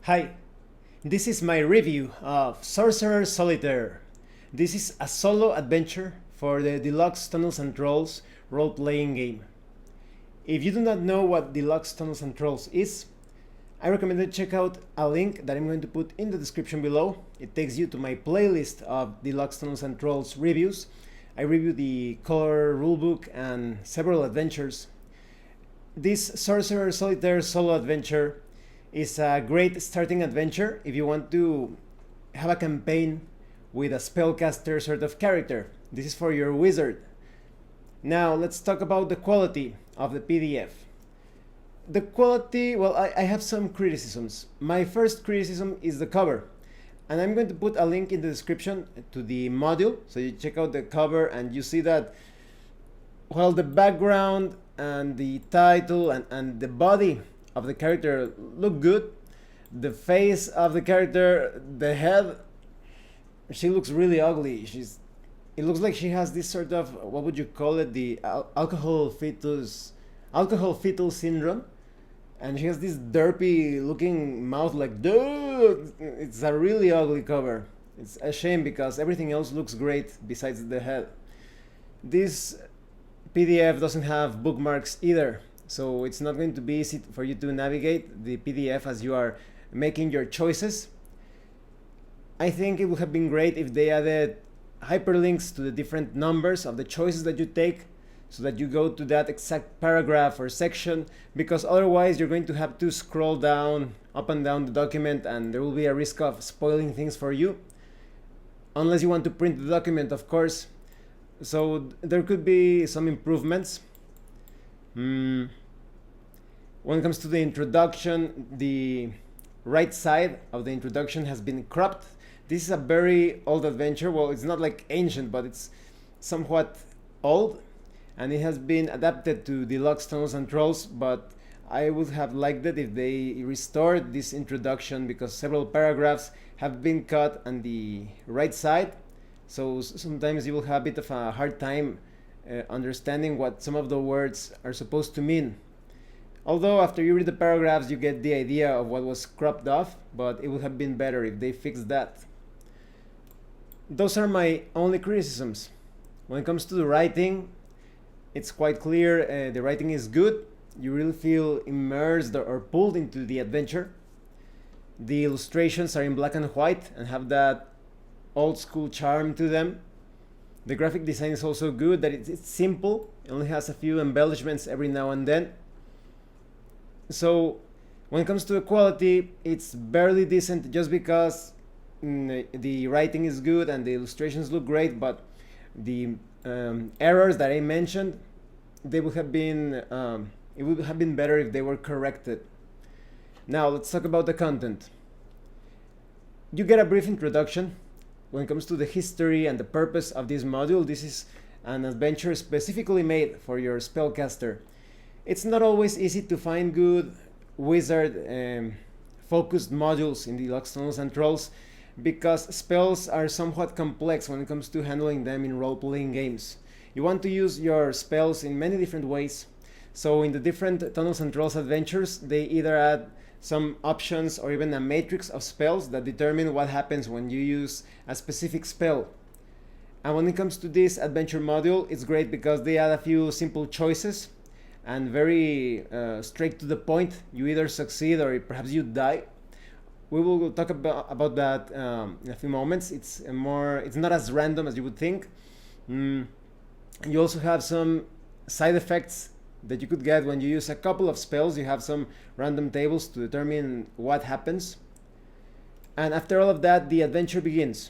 Hi, this is my review of Sorcerer Solitaire. This is a solo adventure for the Deluxe Tunnels and Trolls role-playing game. If you do not know what Deluxe Tunnels and Trolls is, I recommend you check out a link that I'm going to put in the description below. It takes you to my playlist of Deluxe Tunnels and Trolls reviews. I review the core rulebook and several adventures. This Sorcerer Solitaire solo adventure is a great starting adventure if you want to have a campaign with a spellcaster sort of character. This is for your wizard. Now let's talk about the quality of the PDF. The quality, well, I have some criticisms. My first criticism is the cover. And I'm going to put a link in the description to the module, so you check out the cover and you see that while the background and the title and the body of the character look good, the face of the character, the head, she looks really ugly. It looks like she has this sort of, what would you call it, the alcohol fetal syndrome, and she has this derpy looking mouth like, dude, it's a really ugly cover. It's a shame because everything else looks great besides the head. This PDF doesn't have bookmarks either, so it's not going to be easy for you to navigate the PDF as you are making your choices. I think it would have been great if they added hyperlinks to the different numbers of the choices that you take, so that you go to that exact paragraph or section, because otherwise you're going to have to scroll down, up and down the document, and there will be a risk of spoiling things for you. Unless you want to print the document, of course. So there could be some improvements. When it comes to the introduction, the right side of the introduction has been cropped. This is a very old adventure. Well, it's not like ancient, but it's somewhat old, and it has been adapted to Deluxe Tunnels and Trolls, but I would have liked it if they restored this introduction, because several paragraphs have been cut on the right side, so sometimes you will have a bit of a hard time understanding what some of the words are supposed to mean. Although after you read the paragraphs you get the idea of what was cropped off, but it would have been better if they fixed that. Those are my only criticisms. When it comes to the writing, it's quite clear. The writing is good. You really feel immersed or pulled into the adventure. The illustrations are in black and white and have that old school charm to them. The graphic design is also good, that it's simple. It only has a few embellishments every now and then. So when it comes to the quality, it's barely decent just because the writing is good and the illustrations look great, but the errors that I mentioned, they would have been it would have been better if they were corrected. Now let's talk about the content. You get a brief introduction when it comes to the history and the purpose of this module. This is an adventure specifically made for your spellcaster. It's not always easy to find good wizard focused modules in Deluxe Tunnels and Trolls, because spells are somewhat complex when it comes to handling them in role-playing games. You want to use your spells in many different ways. So in the different Tunnels and Trolls adventures, they either add some options or even a matrix of spells that determine what happens when you use a specific spell. And when it comes to this adventure module, it's great because they add a few simple choices and very straight to the point. You either succeed or perhaps you die. We will talk about that in a few moments. It's not as random as you would think. You also have some side effects that you could get when you use a couple of spells. You have some random tables to determine what happens. And after all of that, the adventure begins.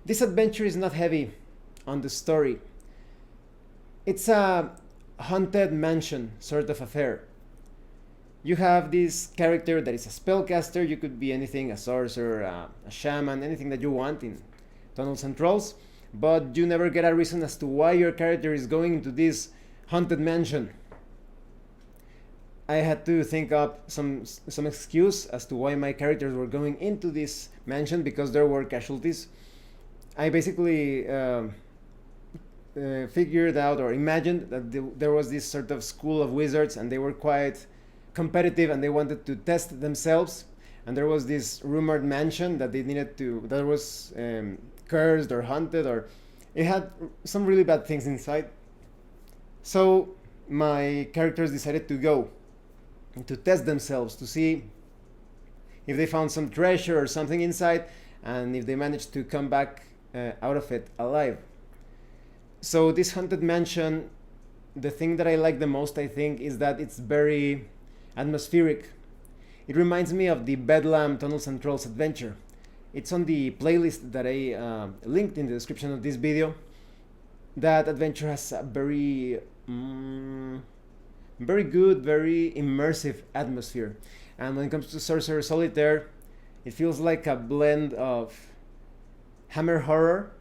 This adventure is not heavy on the story. It's a haunted mansion sort of affair. You have this character that is a spellcaster. You could be anything, a sorcerer, a shaman, anything that you want in Tunnels and Trolls, but you never get a reason as to why your character is going into this haunted mansion. I had to think up some excuse as to why my characters were going into this mansion, because there were casualties. I basically figured out or imagined that there was this sort of school of wizards and they were quite competitive and they wanted to test themselves. and there was this rumored mansion that they needed to, that was cursed or haunted, or it had some really bad things inside. So my characters decided to go to test themselves to see if they found some treasure or something inside, and if they managed to come back out of it alive. So this haunted mansion, the thing that I like the most, I think, is that it's very atmospheric. It reminds me of the Bedlam Tunnels and Trolls adventure. It's on the playlist that I linked in the description of this video. That adventure has a very good, very immersive atmosphere. And when it comes to Sorcerer Solitaire, it feels like a blend of hammer horror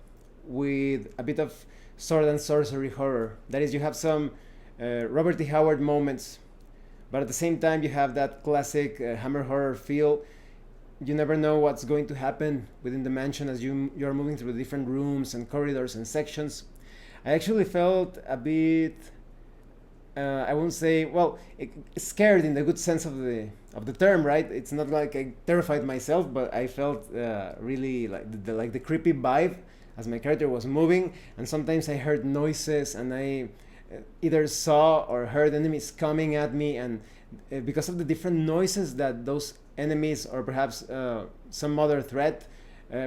with a bit of sword and sorcery horror. That is, you have some Robert E. Howard moments, but at the same time you have that classic hammer horror feel. You never know what's going to happen within the mansion as you're moving through different rooms and corridors and sections. I actually felt a bit, I won't say, well, scared in the good sense of the term, right? It's not like I terrified myself, but I felt really like the creepy vibe as my character was moving, and sometimes I heard noises and I either saw or heard enemies coming at me, and because of the different noises that those enemies or perhaps some other threat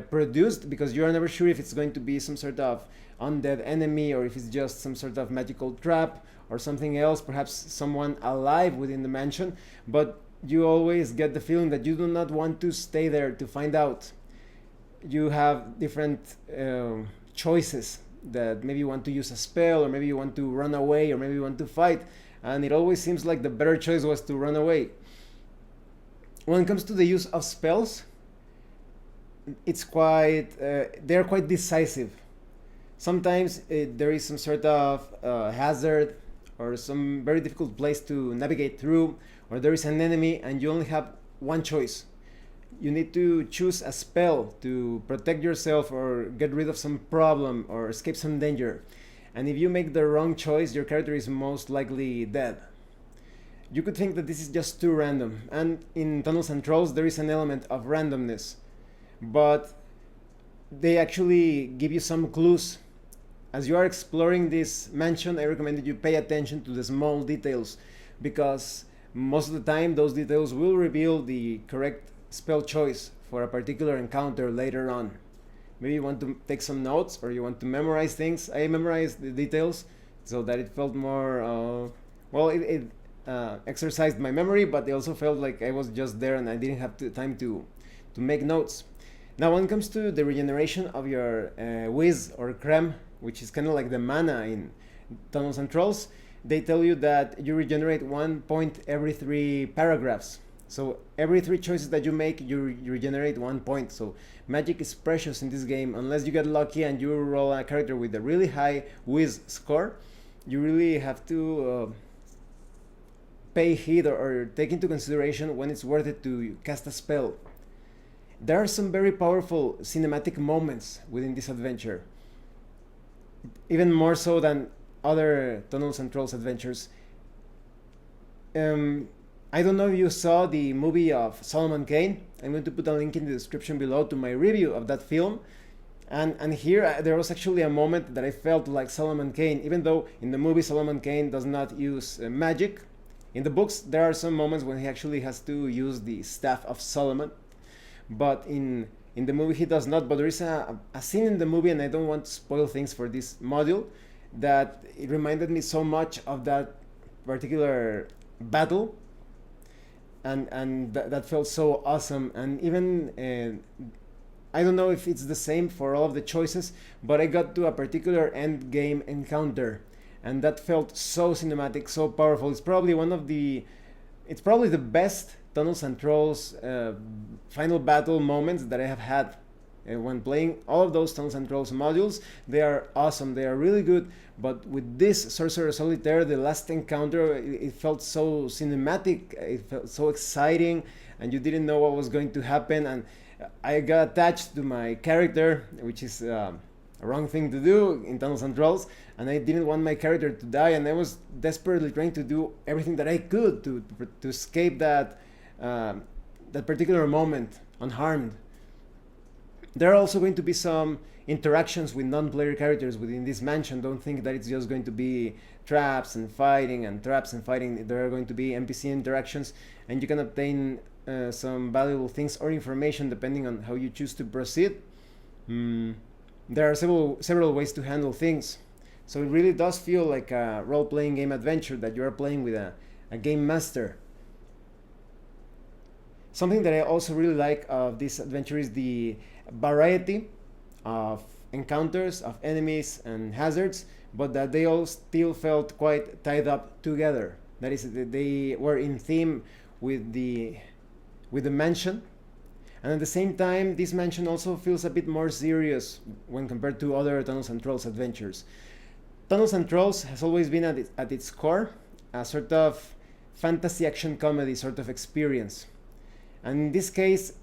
produced, because you are never sure if it's going to be some sort of undead enemy or if it's just some sort of magical trap or something else, perhaps someone alive within the mansion, but you always get the feeling that you do not want to stay there to find out. You have different choices, that maybe you want to use a spell, or maybe you want to run away, or maybe you want to fight, and it always seems like the better choice was to run away. When it comes to the use of spells, it's quite they're quite decisive. Sometimes there is some sort of hazard or some very difficult place to navigate through, or there is an enemy and you only have one choice. You need to choose a spell to protect yourself or get rid of some problem or escape some danger. And if you make the wrong choice, your character is most likely dead. You could think that this is just too random, and in Tunnels and Trolls there is an element of randomness, but they actually give you some clues. As you are exploring this mansion, I recommend that you pay attention to the small details, because most of the time those details will reveal the correct spell choice for a particular encounter later on. Maybe you want to take some notes or you want to memorize things. I memorized the details so that it felt more, it exercised my memory, but it also felt like I was just there and I didn't have time to make notes. Now, when it comes to the regeneration of your whiz or creme, which is kind of like the mana in Tunnels and Trolls, they tell you that you regenerate 1 point every 3 paragraphs. So every 3 choices that you make, you regenerate 1 point. So magic is precious in this game. Unless you get lucky and you roll a character with a really high whiz score, you really have to pay heed or take into consideration when it's worth it to cast a spell. There are some very powerful cinematic moments within this adventure, even more so than other Tunnels and Trolls adventures. I don't know if you saw the movie of Solomon Kane. I'm going to put a link in the description below to my review of that film. And here there was actually a moment that I felt like Solomon Kane, even though in the movie Solomon Kane does not use magic. In the books there are some moments when he actually has to use the Staff of Solomon, but in the movie he does not. But there is a scene in the movie, and I don't want to spoil things for this module, that it reminded me so much of that particular battle, and that felt so awesome. And even I don't know if it's the same for all of the choices, but I got to a particular end game encounter, and that felt so cinematic, so powerful. It's probably the best Tunnels and Trolls final battle moments that I have had when playing all of those Tunnels and Trolls modules. They are awesome, they are really good, but with this Sorcerer Solitaire, the last encounter, it felt so cinematic, it felt so exciting, and you didn't know what was going to happen, and I got attached to my character, which is a wrong thing to do in Tunnels and Trolls, and I didn't want my character to die, and I was desperately trying to do everything that I could to escape that that particular moment unharmed. There are also going to be some interactions with non-player characters within this mansion. Don't think that it's just going to be traps and fighting and traps and fighting. There are going to be NPC interactions, and you can obtain some valuable things or information depending on how you choose to proceed. There are several ways to handle things, so it really does feel like a role-playing game adventure that you are playing with a game master. Something that I also really like of this adventure is the variety of encounters, of enemies and hazards, but that they all still felt quite tied up together. That is, they were in theme with the mansion, and at the same time this mansion also feels a bit more serious when compared to other Tunnels and Trolls adventures. Tunnels and Trolls has always been at its core a sort of fantasy action comedy sort of experience, and in this case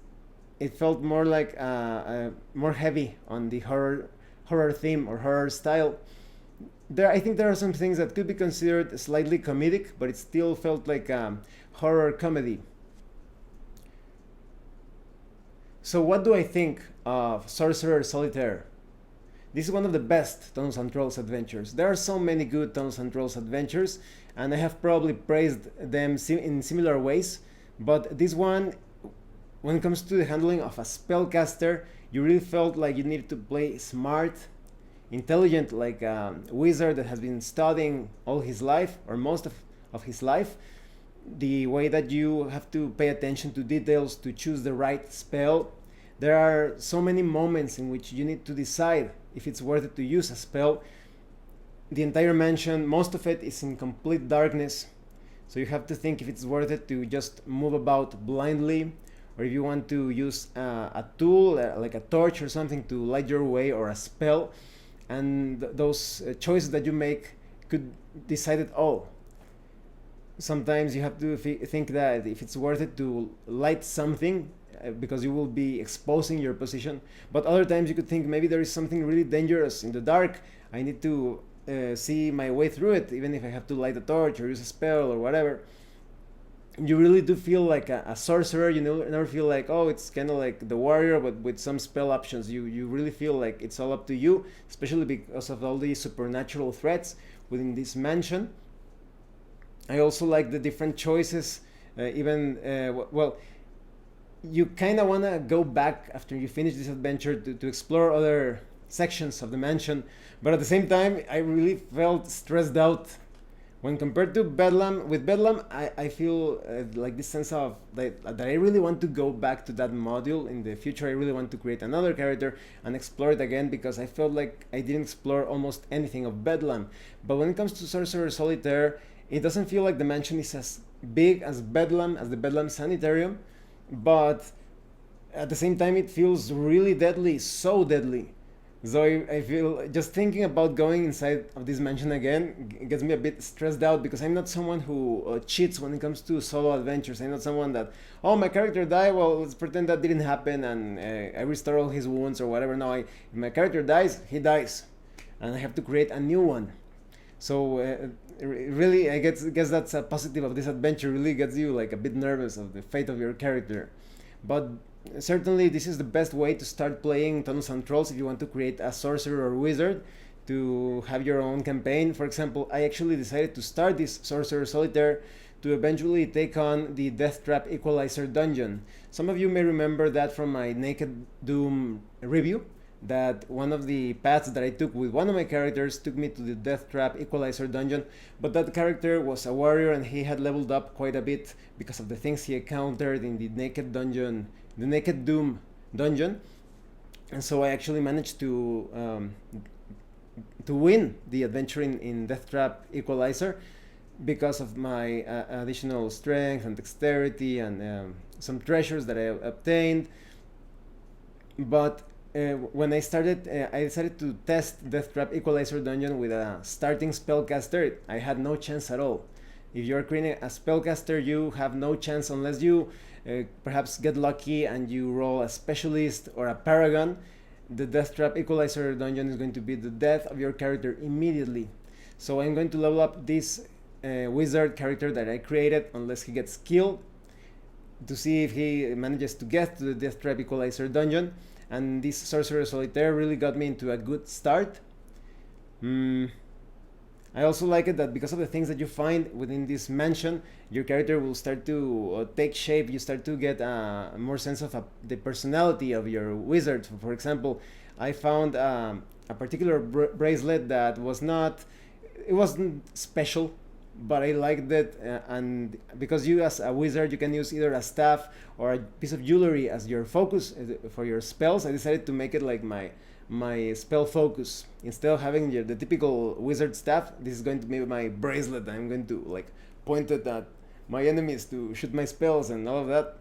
it felt more like more heavy on the horror theme or horror style. I think there are some things that could be considered slightly comedic, but it still felt like horror comedy. So what do I think of Sorcerer Solitaire? This is one of the best Tunnels and Trolls adventures. There are so many good Tunnels and Trolls adventures, and I have probably praised them in similar ways, but this one, when it comes to the handling of a spellcaster, you really felt like you needed to play smart, intelligent, like a wizard that has been studying all his life, or most of his life. The way that you have to pay attention to details to choose the right spell. There are so many moments in which you need to decide if it's worth it to use a spell. The entire mansion, most of it is in complete darkness, so you have to think if it's worth it to just move about blindly, or if you want to use a tool like a torch or something to light your way, or a spell. And those choices that you make could decide it all. Sometimes you have to think that if it's worth it to light something because you will be exposing your position, but other times you could think maybe there is something really dangerous in the dark. I need to see my way through it, even if I have to light a torch or use a spell or whatever. You really do feel like a sorcerer. You never feel like, oh, it's kind of like the warrior but with some spell options. You really feel like it's all up to you, especially because of all the supernatural threats within this mansion. I also like the different choices, well, you kind of want to go back after you finish this adventure to explore other sections of the mansion, but at the same time I really felt stressed out. When compared to Bedlam, with Bedlam, I feel like this sense of that I really want to go back to that module in the future. I really want to create another character and explore it again, because I felt like I didn't explore almost anything of Bedlam. But when it comes to Sorcerer Solitaire, it doesn't feel like the mansion is as big as Bedlam, as the Bedlam Sanitarium, but at the same time it feels really deadly, so deadly. So I feel just thinking about going inside of this mansion again gets me a bit stressed out, because I'm not someone who cheats when it comes to solo adventures. I'm not someone that, oh, my character died, well, let's pretend that didn't happen and I restore all his wounds or whatever. No, if my character dies, he dies, and I have to create a new one. So really, I guess that's a positive of this adventure. Really gets you like a bit nervous of the fate of your character. But certainly this is the best way to start playing Tunnels and Trolls if you want to create a sorcerer or wizard to have your own campaign. For example, I actually decided to start this Sorcerer Solitaire to eventually take on the Death Trap Equalizer dungeon. Some of you may remember that from my Naked Doom review, that one of the paths that I took with one of my characters took me to the Death Trap Equalizer dungeon, but that character was a warrior and he had leveled up quite a bit because of the things he encountered in the Naked Doom dungeon, and so I actually managed to win the adventure in Death Trap Equalizer because of my additional strength and dexterity and some treasures that I obtained. But when I started, I decided to test Death Trap Equalizer dungeon with a starting spellcaster. I had no chance at all. If you're creating a spellcaster, you have no chance unless you perhaps get lucky and you roll a specialist or a paragon. The Death Trap Equalizer dungeon is going to be the death of your character immediately. So I'm going to level up this wizard character that I created unless he gets killed. to see if he manages to get to the Death Trap Equalizer dungeon. And this Sorcerer Solitaire really got me into a good start. I also like it that because of the things that you find within this mansion, your character will start to take shape. You start to get a more sense of the personality of your wizard. For example, I found a particular bracelet that wasn't special, but I liked it, and because you as a wizard you can use either a staff or a piece of jewelry as your focus for your spells, I decided to make it like my spell focus. Instead of having the typical wizard staff, this is going to be my bracelet. I'm going to like point it at my enemies to shoot my spells and all of that.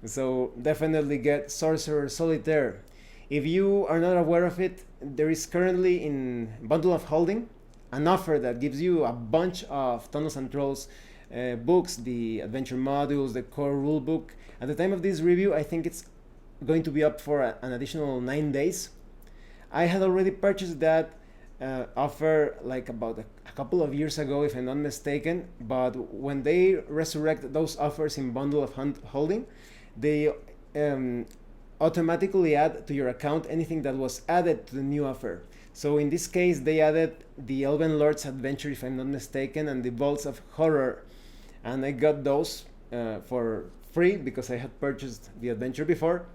So definitely get Sorcerer Solitaire. If you are not aware of it, there is currently in Bundle of Holding an offer that gives you a bunch of Tunnels and Trolls books, the adventure modules, the core rule book. At the time of this review, I think it's going to be up for an additional 9 days. I had already purchased that offer like about a couple of years ago, if I'm not mistaken, but when they resurrect those offers in Bundle of Holding, they automatically add to your account anything that was added to the new offer. So in this case, they added the Elven Lord's Adventure, if I'm not mistaken, and the Vaults of Horror. And I got those for free because I had purchased the adventure before.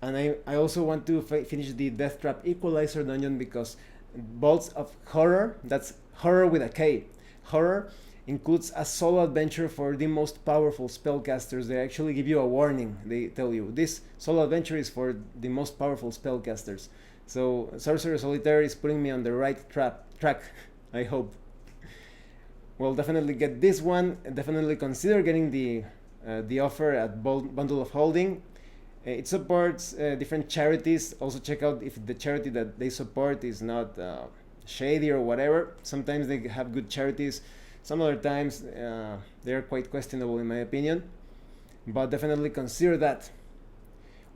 And I also want to finish the Death Trap Equalizer dungeon because Vaults of Horror, that's horror with a K. Horror includes a solo adventure for the most powerful spellcasters. They actually give you a warning. They tell you, this solo adventure is for the most powerful spellcasters. So Sorcerer Solitaire is putting me on the right track, I hope. Well, definitely get this one. Definitely consider getting the offer at Bundle of Holding. It supports different charities. Also check out if the charity that they support is not shady or whatever. Sometimes they have good charities. Some other times they are quite questionable in my opinion. But definitely consider that.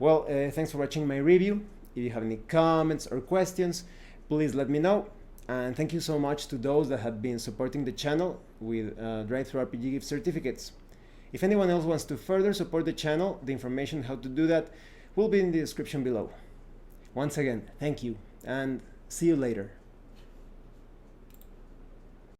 Well, thanks for watching my review. If you have any comments or questions, please let me know. And thank you so much to those that have been supporting the channel with Drive-Thru RPG gift certificates. If anyone else wants to further support the channel, the information how to do that will be in the description below. Once again, thank you, and see you later.